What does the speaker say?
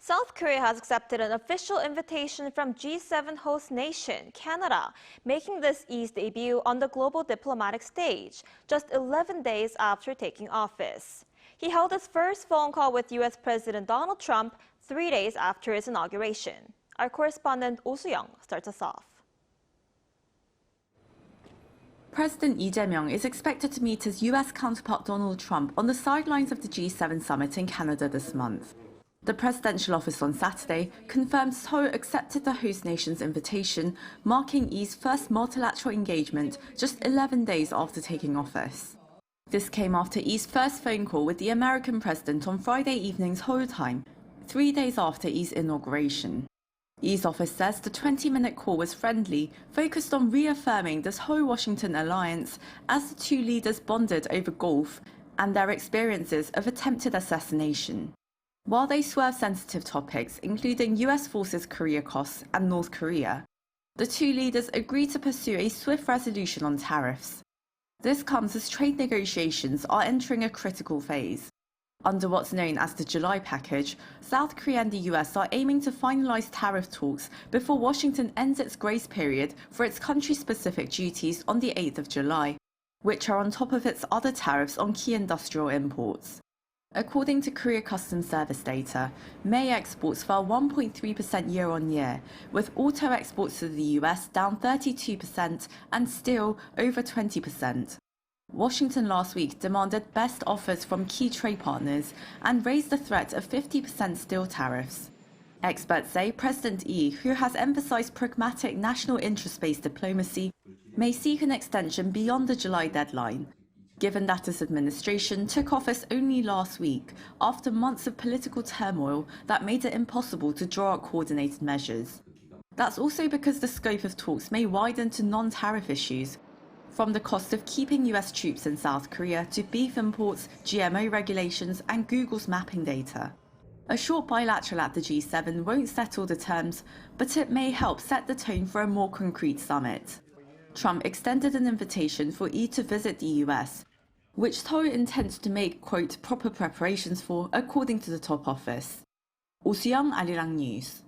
South Korea has accepted an official invitation from G7 host nation, Canada, making this Lee's debut on the global diplomatic stage, just 11 days after taking office. He held his first phone call with U.S. President Donald Trump 3 days after his inauguration. Our correspondent Oh Soo-young starts us off. President Lee Jae-myung is expected to meet his U.S. counterpart Donald Trump on the sidelines of the G7 summit in Canada this month. The presidential office on Saturday confirmed Seoul accepted the host nation's invitation, marking Lee's first multilateral engagement just 11 days after taking office. This came after Lee's first phone call with the American president on Friday evening Seoul time, 3 days after Lee's inauguration. Lee's office says the 20-minute call was friendly, focused on reaffirming the Seoul-Washington alliance as the two leaders bonded over golf and their experiences of attempted assassination. While they swerved sensitive topics, including US forces Korea costs and North Korea, the two leaders agreed to pursue a swift resolution on tariffs. This comes as trade negotiations are entering a critical phase. Under what's known as the July package, South Korea and the US are aiming to finalize tariff talks before Washington ends its grace period for its country-specific duties on the 8th of July, which are on top of its other tariffs on key industrial imports. According to Korea Customs Service data, May exports fell 1.3% year-on-year, with auto exports to the US down 32% and steel over 20%. Washington last week demanded best offers from key trade partners and raised the threat of 50% steel tariffs. Experts say President Lee, who has emphasized pragmatic national interest-based diplomacy, may seek an extension beyond the July deadline, given that his administration took office only last week after months of political turmoil that made it impossible to draw up coordinated measures. That's also because the scope of talks may widen to non-tariff issues, from the cost of keeping US troops in South Korea to beef imports, GMO regulations, and Google's mapping data. A short bilateral at the G7 won't settle the terms, but it may help set the tone for a more concrete summit. Trump extended an invitation for Lee to visit the US, which Seoul intends to make, quote, proper preparations for, according to the top office. Oh Soo-young, Arirang News.